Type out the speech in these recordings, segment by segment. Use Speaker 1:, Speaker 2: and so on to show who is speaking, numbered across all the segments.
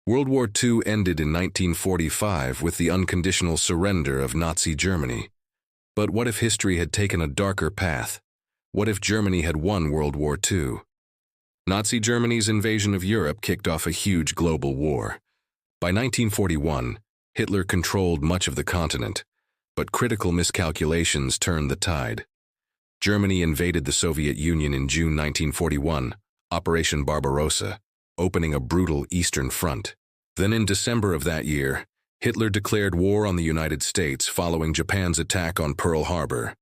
Speaker 1: World War II ended in 1945 with the unconditional surrender of Nazi Germany. But what if history had taken a darker path? What if Germany had won World War II? Nazi Germany's invasion of Europe kicked off a huge global war. By 1941, Hitler controlled much of the continent, but critical miscalculations turned the tide. Germany invaded the Soviet Union in June 1941, Operation Barbarossa, opening a brutal Eastern Front. Then in December of that year, Hitler declared war on the United States following Japan's attack on Pearl Harbor.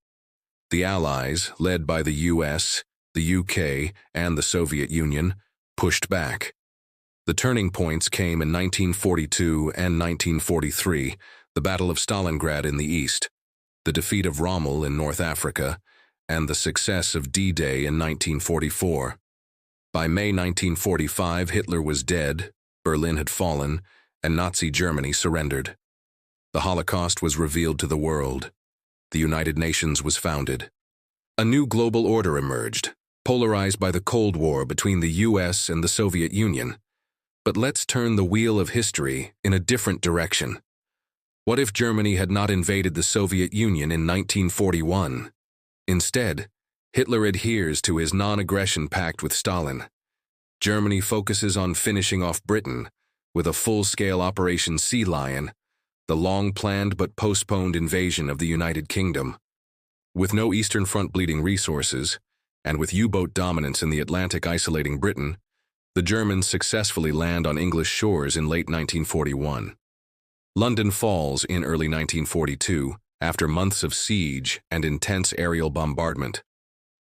Speaker 1: The Allies, led by the US, the UK, and the Soviet Union, pushed back. The turning points came in 1942 and 1943, the Battle of Stalingrad in the east, the defeat of Rommel in North Africa, and the success of D-Day in 1944. By May 1945, Hitler was dead, Berlin had fallen, and Nazi Germany surrendered. The Holocaust was revealed to the world. The United Nations was founded. A new global order emerged, polarized by the Cold War between the US and the Soviet Union. But let's turn the wheel of history in a different direction. What if Germany had not invaded the Soviet Union in 1941? Instead, Hitler adheres to his non-aggression pact with Stalin. Germany focuses on finishing off Britain with a full-scale Operation Sea Lion, the long-planned but postponed invasion of the United Kingdom. With no Eastern Front bleeding resources, and with U-boat dominance in the Atlantic isolating Britain, the Germans successfully land on English shores in late 1941. London falls in early 1942 after months of siege and intense aerial bombardment.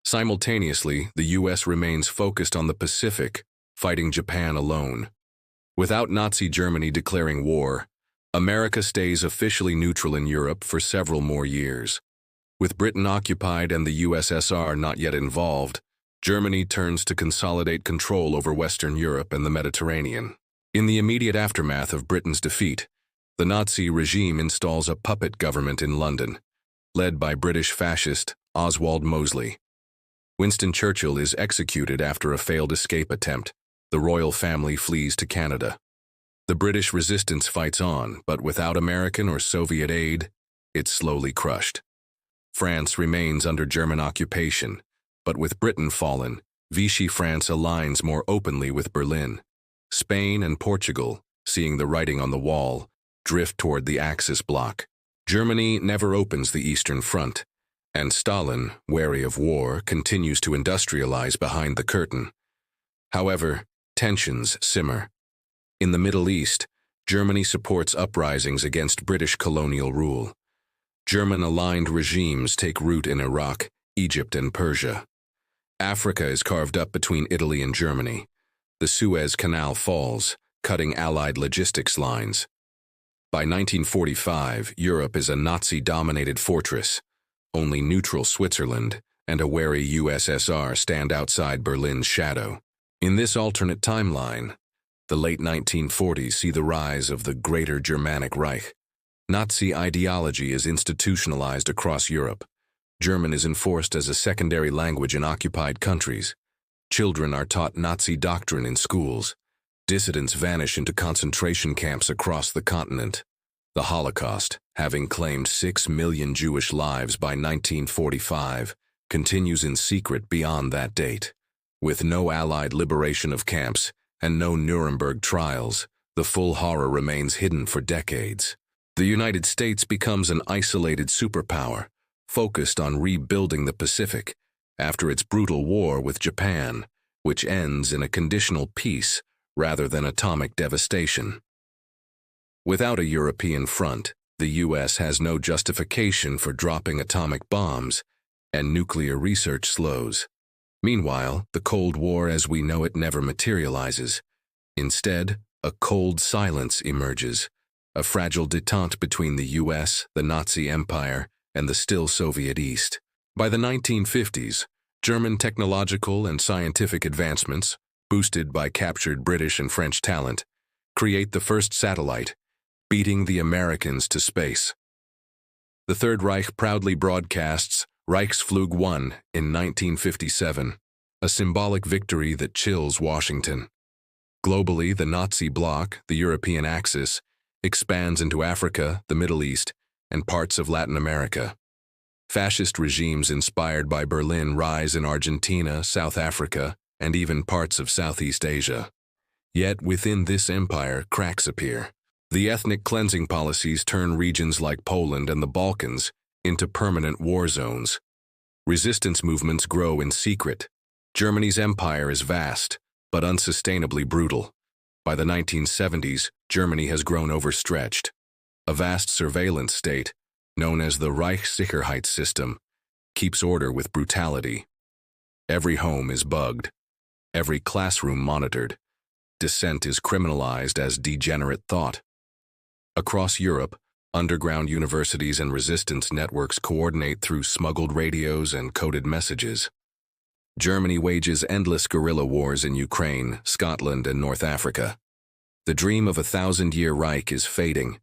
Speaker 1: Simultaneously, the U.S. remains focused on the Pacific, fighting Japan alone. Without Nazi Germany declaring war, America stays officially neutral in Europe for several more years. With Britain occupied and the USSR not yet involved, Germany turns to consolidate control over Western Europe and the Mediterranean. In the immediate aftermath of Britain's defeat, the Nazi regime installs a puppet government in London, led by British fascist Oswald Mosley. Winston Churchill is executed after a failed escape attempt. The royal family flees to Canada. The British resistance fights on, but without American or Soviet aid, it's slowly crushed. France remains under German occupation, but with Britain fallen, Vichy France aligns more openly with Berlin. Spain and Portugal, seeing the writing on the wall, drift toward the Axis bloc. Germany never opens the Eastern Front, and Stalin, wary of war, continues to industrialize behind the curtain. However, tensions simmer. In the Middle East, Germany supports uprisings against British colonial rule. German-aligned regimes take root in Iraq, Egypt, and Persia. Africa is carved up between Italy and Germany. The Suez Canal falls, cutting Allied logistics lines. By 1945, Europe is a Nazi-dominated fortress. Only neutral Switzerland and a wary USSR stand outside Berlin's shadow. In this alternate timeline, the late 1940s see the rise of the Greater Germanic Reich. Nazi ideology is institutionalized across Europe. German is enforced as a secondary language in occupied countries. Children are taught Nazi doctrine in schools. Dissidents vanish into concentration camps across the continent. The Holocaust, having claimed 6 million Jewish lives by 1945, continues in secret beyond that date. With no Allied liberation of camps and no Nuremberg trials, the full horror remains hidden for decades. The United States becomes an isolated superpower, focused on rebuilding the Pacific after its brutal war with Japan, which ends in a conditional peace rather than atomic devastation. Without a European front, the U.S. has no justification for dropping atomic bombs, and nuclear research slows. Meanwhile, the Cold War as we know it never materializes. Instead, a cold silence emerges, a fragile détente between the U.S., the Nazi Empire, and the still Soviet East. By the 1950s, German technological and scientific advancements, boosted by captured British and French talent, create the first satellite, beating the Americans to space. The Third Reich proudly broadcasts Reichsflug 1 in 1957, a symbolic victory that chills Washington. Globally, the Nazi bloc, the European Axis, expands into Africa, the Middle East, and parts of Latin America. Fascist regimes inspired by Berlin rise in Argentina, South Africa, and even parts of Southeast Asia. Yet within this empire, cracks appear. The ethnic cleansing policies turn regions like Poland and the Balkans into permanent war zones. Resistance movements grow in secret. Germany's empire is vast, but unsustainably brutal. By the 1970s, Germany has grown overstretched. A vast surveillance state, known as the Reichssicherheitssystem, keeps order with brutality. Every home is bugged. Every classroom monitored. Dissent is criminalized as degenerate thought. Across Europe, underground universities and resistance networks coordinate through smuggled radios and coded messages. Germany wages endless guerrilla wars in Ukraine, Scotland, and North Africa. The dream of a thousand-year Reich is fading.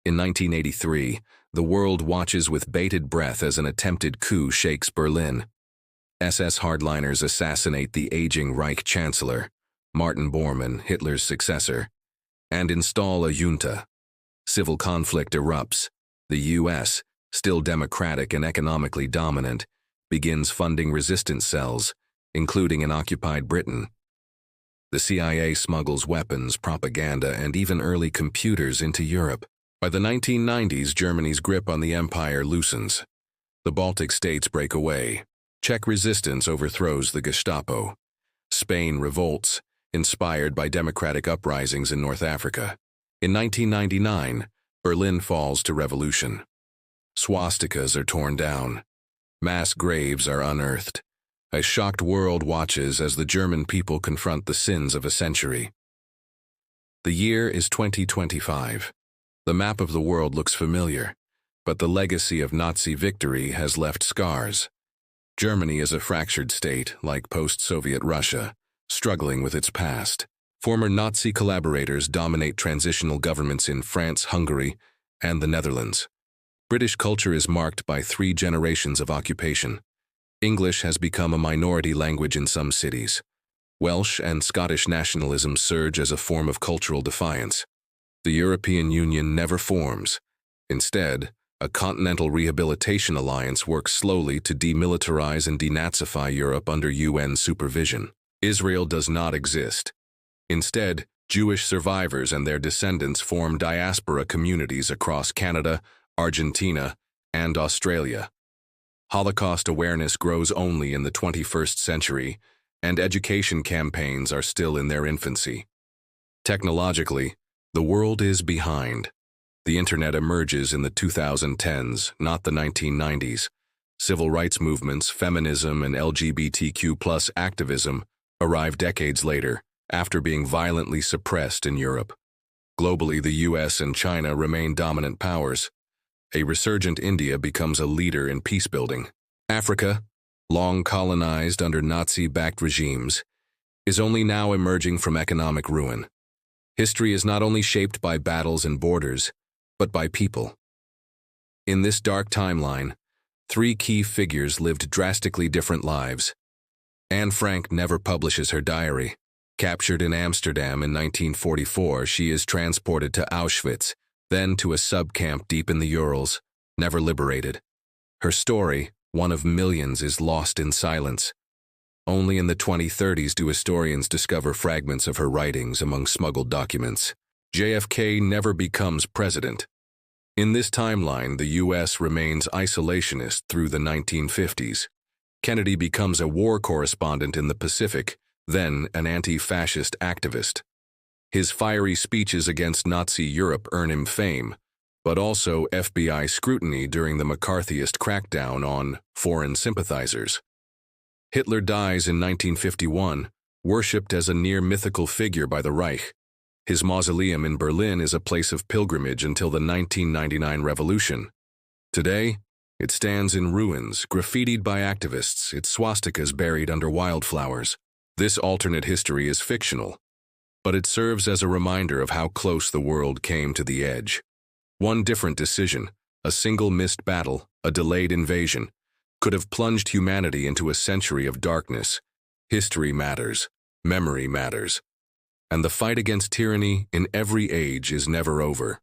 Speaker 1: In 1983, the world watches with bated breath as an attempted coup shakes Berlin. SS hardliners assassinate the aging Reich Chancellor, Martin Bormann, Hitler's successor, and install a junta. Civil conflict erupts. The U.S., still democratic and economically dominant, begins funding resistance cells, including in occupied Britain. The CIA smuggles weapons, propaganda, and even early computers into Europe. By the 1990s, Germany's grip on the empire loosens. The Baltic states break away. Czech resistance overthrows the Gestapo. Spain revolts, inspired by democratic uprisings in North Africa. In 1999, Berlin falls to revolution. Swastikas are torn down. Mass graves are unearthed. A shocked world watches as the German people confront the sins of a century. The year is 2025. The map of the world looks familiar, but the legacy of Nazi victory has left scars. Germany is a fractured state, like post-Soviet Russia, struggling with its past. Former Nazi collaborators dominate transitional governments in France, Hungary, and the Netherlands. British culture is marked by 3 generations of occupation. English has become a minority language in some cities. Welsh and Scottish nationalism surge as a form of cultural defiance. The European Union never forms. Instead, a continental rehabilitation alliance works slowly to demilitarize and denazify Europe under UN supervision. Israel does not exist. Instead, Jewish survivors and their descendants form diaspora communities across Canada, Argentina, and Australia. Holocaust awareness grows only in the 21st century, and education campaigns are still in their infancy. Technologically, the world is behind. The internet emerges in the 2010s, not the 1990s. Civil rights movements, feminism, and LGBTQ+ activism arrive decades later, after being violently suppressed in Europe. Globally, the US and China remain dominant powers. A resurgent India becomes a leader in peacebuilding. Africa, long colonized under Nazi-backed regimes, is only now emerging from economic ruin. History is not only shaped by battles and borders, but by people. In this dark timeline, 3 key figures lived drastically different lives. Anne Frank never publishes her diary. Captured in Amsterdam in 1944, she is transported to Auschwitz, then to a sub-camp deep in the Urals, never liberated. Her story, one of millions, is lost in silence. Only in the 2030s do historians discover fragments of her writings among smuggled documents. JFK never becomes president. In this timeline, the U.S. remains isolationist through the 1950s. Kennedy becomes a war correspondent in the Pacific, then an anti-fascist activist. His fiery speeches against Nazi Europe earn him fame, but also FBI scrutiny during the McCarthyist crackdown on foreign sympathizers. Hitler dies in 1951, worshipped as a near-mythical figure by the Reich. His mausoleum in Berlin is a place of pilgrimage until the 1999 revolution. Today, it stands in ruins, graffitied by activists, its swastikas buried under wildflowers. This alternate history is fictional, but it serves as a reminder of how close the world came to the edge. One different decision, a single missed battle, a delayed invasion, could have plunged humanity into a century of darkness. History matters. Memory matters. And the fight against tyranny in every age is never over.